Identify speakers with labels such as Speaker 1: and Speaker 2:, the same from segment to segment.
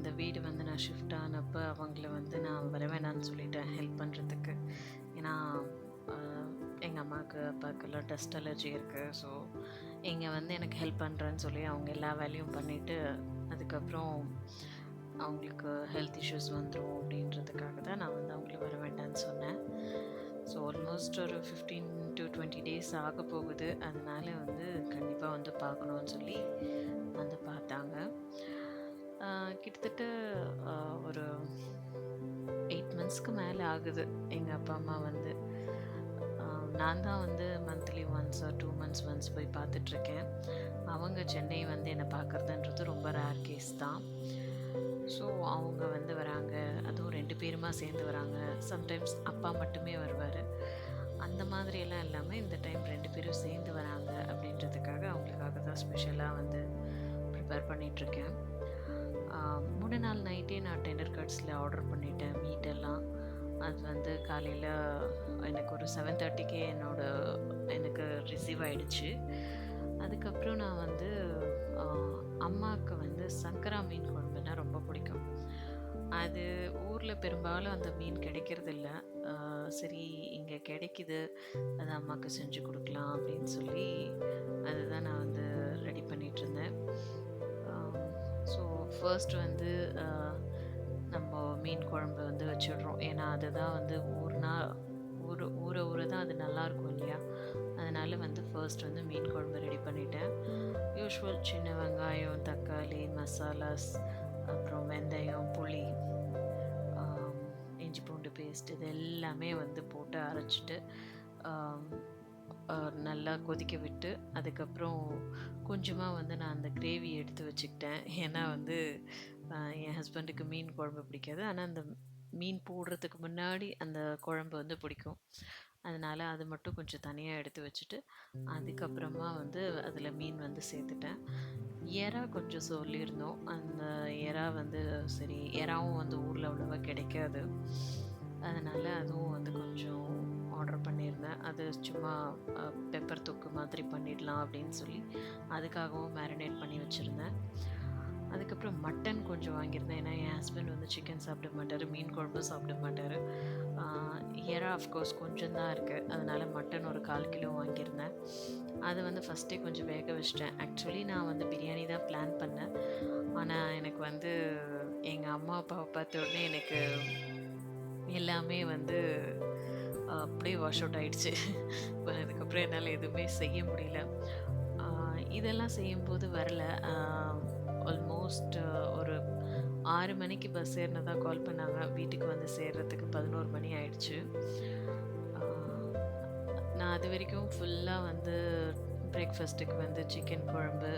Speaker 1: அந்த வீடு வந்து நான் ஷிஃப்ட் ஆனப்போ அவங்கள வந்து நான் வர வேணான்னு சொல்லிட்டேன் ஹெல்ப் பண்ணுறதுக்கு. ஏன்னா எங்கள் அம்மாவுக்கு அப்பாவுக்கெல்லாம் டஸ்ட் அலர்ஜி இருக்குது. ஸோ இங்கே வந்து எனக்கு ஹெல்ப் பண்ணுறேன்னு சொல்லி அவங்க எல்லா வேலையும் பண்ணிவிட்டு அதுக்கப்புறம் அவங்களுக்கு ஹெல்த் இஷ்யூஸ் வந்துடும் அப்படின்றதுக்காக தான் நான் வந்து அவங்கள வர வேண்டாம்னு சொன்னேன். ஸோ ஆல்மோஸ்ட் ஒரு 15 to 20 டேஸ் ஆக போகுது. அதனால வந்து கண்டிப்பாக வந்து பார்க்கணுன்னு சொல்லி வந்து பார்த்தாங்க. கிட்டத்தட்ட ஒரு 8 மந்த்ஸ்க்கு மேலே ஆகுது எங்கள் அப்பா அம்மா வந்து. நான் தான் வந்து மந்த்லி ஒன்ஸ் 2 months ஒன்ஸ் போய் பார்த்துட்ருக்கேன். அவங்க சென்னை வந்து என்னை பார்க்குறதுன்றது ரொம்ப ரேர் கேஸ் தான். ஸோ அவங்க வந்து வராங்க, அதுவும் 2 பேருமா சேர்ந்து வராங்க. சம்டைம்ஸ் அப்பா மட்டுமே வருவார். அந்த மாதிரியெல்லாம் இல்லாமல் இந்த டைம் 2 பேரும் சேர்ந்து வராங்க அப்படின்றதுக்காக அவங்களுக்காக தான் ஸ்பெஷலாக வந்து ப்ரிப்பேர் பண்ணிகிட்ருக்கேன். முன்ன நாள் நைட்டே நான் டெண்டர் கட்ஸில் ஆர்டர் பண்ணிட்டேன் மீட்டெல்லாம். அது வந்து காலையில் எனக்கு ஒரு 7:30க்கே எனக்கு ரிசீவ் ஆகிடுச்சு. அதுக்கப்புறம் நான் வந்து அம்மாவுக்கு வந்து சங்கரா மீன் குழம்புனா ரொம்ப பிடிக்கும். அது ஊரில் பெரும்பாலும் அந்த மீன் கிடைக்கிறதில்ல. சரி இங்கே கிடைக்குது, அது அம்மாவுக்கு செஞ்சு கொடுக்கலாம் அப்படின்னு சொல்லி அதுதான் நான் வந்து ரெடி பண்ணிகிட்ருந்தேன். ஸோ ஃபர்ஸ்ட் வந்து நம்ம மீன் குழம்பு வந்து வச்சிடுறோம். ஏன்னா அதுதான் வந்து ஊற தான் அது நல்லாயிருக்கும் இல்லையா? அதனால் வந்து ஃபர்ஸ்ட் வந்து மீன் குழம்பு ரெடி பண்ணிட்டேன். யூஷுவல் சின்ன வெங்காயம், தக்காளி, மசாலாஸ், அப்புறம் வெந்தயம், புளி, இஞ்சி பூண்டு பேஸ்ட் இது எல்லாமே வந்து போட்டு அரைச்சிட்டு நல்லா கொதிக்க விட்டு அதுக்கப்புறம் கொஞ்சமாக வந்து நான் அந்த கிரேவி எடுத்து வச்சுக்கிட்டேன். ஏன்னா வந்து என் ஹஸ்பண்டுக்கு மீன் குழம்பு பிடிக்காது. ஆனால் அந்த மீன் போடுறதுக்கு முன்னாடி அந்த குழம்பு வந்து பிடிக்கும். அதனால் அது மட்டும் கொஞ்சம் தனியாக எடுத்து வச்சுட்டு அதுக்கப்புறமா வந்து அதில் மீன் வந்து சேர்த்துட்டேன். எறா கொஞ்சம் சொல்லியிருந்தோம். அந்த எறா வந்து சரி எறாவும் வந்து ஊரில் அவ்வளோவா கிடைக்காது. அதனால் அதுவும் வந்து கொஞ்சம் ஆர்டர் பண்ணியிருந்தேன். அது சும்மா பெப்பர் தொக்கு மாதிரி பண்ணிடலாம் அப்படின்னு சொல்லி அதுக்காகவும் மேரினேட் பண்ணி வச்சுருந்தேன். அதுக்கப்புறம் மட்டன் கொஞ்சம் வாங்கியிருந்தேன். ஏன்னா என் ஹஸ்பண்ட் வந்து சிக்கன் சாப்பிட மாட்டார், மீன் குழம்பு சாப்பிட மாட்டார். எறா அஃப்கோர்ஸ் கொஞ்சம் தான் இருக்குது. அதனால் மட்டன் ஒரு 1/4 கிலோ வாங்கியிருந்தேன். அது வந்து ஃபஸ்ட்டே கொஞ்சம் வேக வச்சிட்டேன். ஆக்சுவலி நான் வந்து பிரியாணி தான் பிளான் பண்ணேன். ஆனால் எனக்கு வந்து எங்கள் அம்மா அப்பாவை பார்த்த உடனே எனக்கு எல்லாமே வந்து அப்படியே வாஷ் அவுட் ஆகிடுச்சு. அதுக்கப்புறம் என்னால் எதுவுமே செய்ய முடியல. இதெல்லாம் செய்யும்போது வரல. ஆல்மோஸ்ட் ஒரு 6 மணிக்கு பஸ் ஏறினதா கால் பண்ணாங்க. வீட்டுக்கு வந்து சேர்றதுக்கு 11 மணி ஆயிடுச்சு. நான் அது வரைக்கும் ஃபுல்லாக வந்து பிரேக்ஃபாஸ்ட்டுக்கு வந்து சிக்கன் குழம்பு,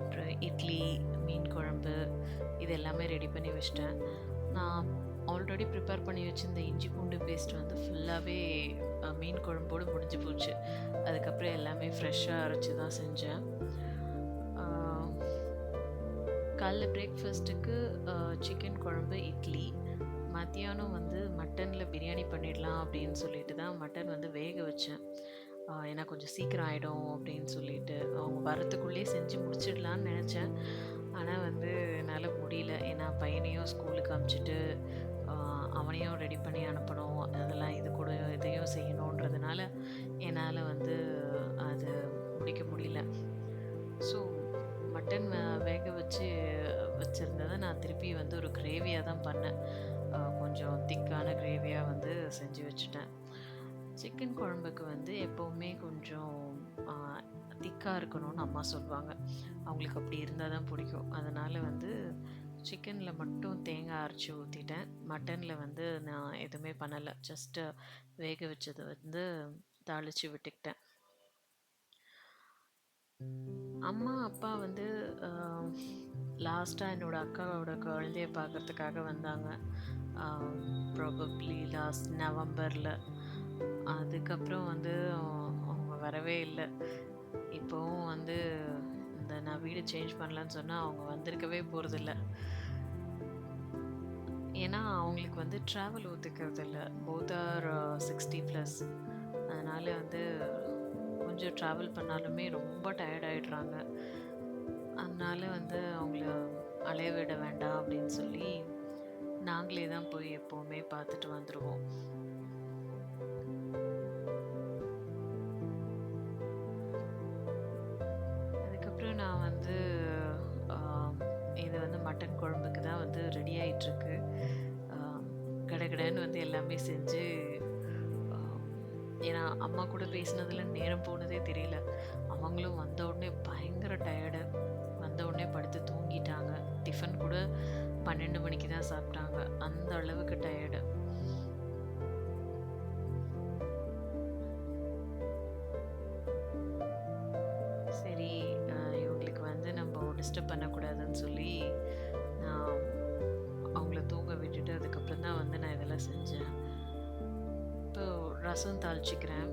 Speaker 1: அப்புறம் இட்லி, மீன் குழம்பு இது எல்லாமே ரெடி பண்ணி வச்சிட்டேன். நான் ஆல்ரெடி ப்ரிப்பேர் பண்ணி வச்சுருந்த இஞ்சி பூண்டு பேஸ்ட் வந்து ஃபுல்லாகவே மீன் குழம்போடு முடிஞ்சு போச்சு. அதுக்கப்புறம் எல்லாமே ஃப்ரெஷ்ஷாக அரைச்சி தான் செஞ்சேன். காலைல பிரேக்ஃபாஸ்ட்டுக்கு சிக்கன் குழம்பு, இட்லி. மத்தியானம் வந்து மட்டனில் பிரியாணி பண்ணிடலாம் அப்படின்னு சொல்லிட்டு தான் மட்டன் வந்து வேக வச்சேன். ஏன்னா கொஞ்சம் சீக்கிரம் ஆகிடும் அப்படின்னு சொல்லிட்டு அவங்க வரத்துக்குள்ளேயே செஞ்சு முடிச்சிடலான்னு நினச்சேன். ஆனால் வந்து என்னால் முடியல. ஏன்னா பையனையும் ஸ்கூலுக்கு அனுப்பிச்சிட்டு அவனையும் ரெடி பண்ணி அனுப்பணும். அதெல்லாம் இது கூட இதையும் செய்யணுன்றதுனால என்னால் வந்து அது முடிக்க முடியல. ஸோ மட்டன் வேக வச்சுருந்ததை நான் திருப்பி வந்து ஒரு கிரேவியாக தான் பண்ணேன். கொஞ்சம் திக்கான கிரேவியாக வந்து செஞ்சு வச்சுட்டேன். சிக்கன் குழம்புக்கு வந்து எப்போவுமே கொஞ்சம் திக்காக இருக்கணும்னு அம்மா சொல்லுவாங்க. அவங்களுக்கு அப்படி இருந்தால் தான் பிடிக்கும். அதனால் வந்து சிக்கனில் மட்டும் தேங்காய் அரைச்சி ஊற்றிட்டேன். மட்டனில் வந்து நான் எதுவுமே பண்ணலை. ஜஸ்ட்டு வேக வச்சதை வந்து தாளித்து விட்டுக்கிட்டேன். அம்மா அப்பா வந்து லாஸ்ட்டாக என்னோடய அக்காவோட குழந்தைய பார்க்குறதுக்காக வந்தாங்க. ப்ராபப்ளி லாஸ்ட் நவம்பரில். அதுக்கப்புறம் வந்து அவங்க வரவே இல்லை. இப்போவும் வந்து நான் வீடு சேஞ்ச் பண்ணலான்னு சொன்னால் அவங்க வந்திருக்கவே போகிறதில்ல. ஏன்னா அவங்களுக்கு வந்து ட்ராவல் ஒத்துக்கிறதில்ல. Both are 60+. அதனால் வந்து கொஞ்சம் ட்ராவல் பண்ணாலுமே ரொம்ப டயர்ட் ஆகிடுறாங்க. அதனால் வந்து அவங்கள அலைய விட வேண்டாம் அப்படின்னு சொல்லி நாங்களே தான் போய் எப்போவுமே பார்த்துட்டு வந்துடுவோம். அதுக்கப்புறம் நான் வந்து ஆம், இது வந்து மட்டன் குழம்புக்கு தான் வந்து ரெடி ஆயிட்டுருக்கு. கடகடன்னு வந்து எல்லாமே செஞ்சு ஆம், ஏன்னா அம்மா கூட பேசினதுல நேரம் போனதே தெரியல. அவங்களும் வந்த உடனே பயங்கர டயர்டு. வந்த உடனே படுத்து தூங்கிட்டாங்க. டிஃபன் கூட 12 மணிக்கு தான் சாப்பிட்டாங்க. அந்த அளவுக்கு டயர்டு. சரி, இவங்களுக்கு வந்து நம்ம டிஸ்டர்ப் பண்ணக்கூடாதுன்னு சொல்லி நான் அவங்கள தூங்க விட்டுட்டு அதுக்கப்புறம் தான் வந்து நான் இதெல்லாம் செஞ்சேன். இப்போ ரசம் தாளிச்சிக்கிறேன்.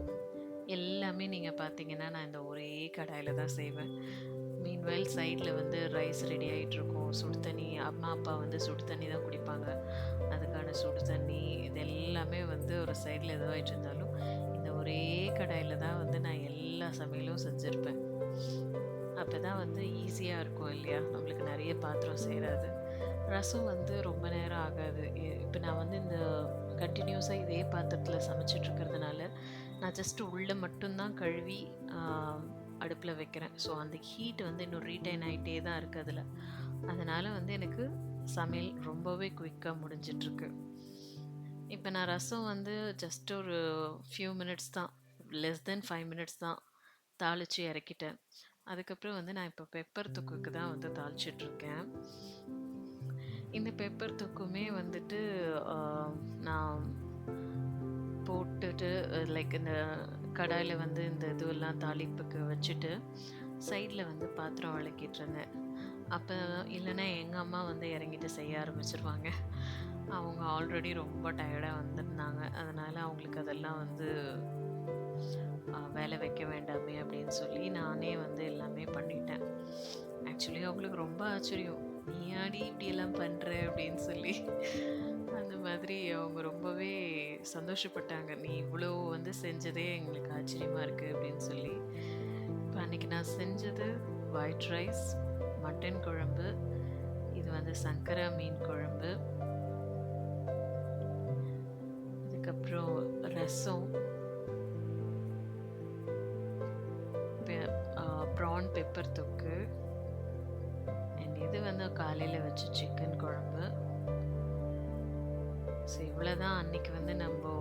Speaker 1: எல்லாமே நீங்கள் பார்த்தீங்கன்னா நான் இந்த ஒரே கடாயில் தான் செய்வேன். மீன்வைல் சைடில் வந்து ரைஸ் ரெடி ஆகிட்டுருக்கும். சுடு தண்ணி அம்மா அப்பா வந்து சுடு தண்ணி தான் குடிப்பாங்க. அதுக்கான சுடு தண்ணி இது எல்லாமே வந்து ஒரு சைடில் எதுவாகிட்டு இருந்தாலும் இந்த ஒரே கடாயில் தான் வந்து நான் எல்லா சமையலும் செஞ்சுருப்பேன். அப்போ தான் வந்து ஈஸியாக இருக்கும் இல்லையா? நம்மளுக்கு நிறைய பாத்திரம் சேராது. ரசம் வந்து ரொம்ப நேரம் ஆகாது. இப்போ நான் வந்து இந்த கண்டினியூஸாக இதே பாத்திரத்தில் சமைச்சிட்ருக்கிறதுனால நான் ஜஸ்ட்டு உள்ளே மட்டும்தான் கழுவி அடுப்பில் வைக்கிறேன். ஸோ அந்த ஹீட் வந்து இன்னும் ரீட்டைன் ஆகிட்டே தான் இருக்குது அதில். அதனால் வந்து எனக்கு சமையல் ரொம்பவே குயிக்காக முடிஞ்சிட்ருக்கு. இப்போ நான் ரசம் வந்து ஜஸ்ட் ஒரு ஃபியூ மினிட்ஸ் தான், லெஸ் தென் 5 மினிட்ஸ் தான் தாளித்து இறக்கிட்டேன். அதுக்கப்புறம் வந்து நான் இப்போ பெப்பர் தொக்குக்கு தான் வந்து தாளிச்சிட்ருக்கேன். இந்த பெப்பர் தொக்குமே வந்துட்டு நான் போட்டுட்டு லைக் இந்த கடாயில் வந்து இந்த இதுவெல்லாம் தாளிப்புக்கு வச்சுட்டு சைடில் வந்து பாத்திரம் விளக்கிட்டு இருந்தேன். அப்போ இல்லைன்னா எங்கள் அம்மா வந்து இறங்கிட்டு செய்ய ஆரம்பிச்சிருவாங்க. அவங்க ஆல்ரெடி ரொம்ப டயர்டாக வந்திருந்தாங்க. அதனால் அவங்களுக்கு அதெல்லாம் வந்து வேலை வைக்க வேண்டாமே அப்படின்னு சொல்லி நானே வந்து எல்லாமே பண்ணிட்டேன். ஆக்சுவலி அவங்களுக்கு ரொம்ப ஆச்சரியம், நீயாடி இப்படியெல்லாம் பண்ணுற அப்படின்னு சொல்லி. அந்த மாதிரி அவங்க ரொம்பவே சந்தோஷப்பட்டாங்க. நீ இவ்வளோ வந்து செஞ்சதே எங்களுக்கு ஆச்சரியமாக இருக்குது அப்படின்னு சொல்லி. இப்போ அன்றைக்கி நான் செஞ்சது ஒயிட் ரைஸ், மட்டன் குழம்பு, இது வந்து சங்கரா மீன் குழம்பு, அதுக்கப்புறம் ரசம், ப்ரான் பெப்பர் தொக்கு, அண்ட் இது வந்து காலையில் வச்ச சிக்கன் குழம்பு. ஸோ இவ்வளோதான் அன்றைக்கி வந்து நம்ம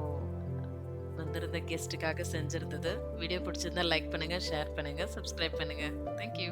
Speaker 1: வந்திருந்த கெஸ்ட்டுக்காக செஞ்சுருந்தது. வீடியோ பிடிச்சிருந்தா லைக் பண்ணுங்கள், ஷேர் பண்ணுங்கள், சப்ஸ்கிரைப் பண்ணுங்கள். தேங்க்யூ.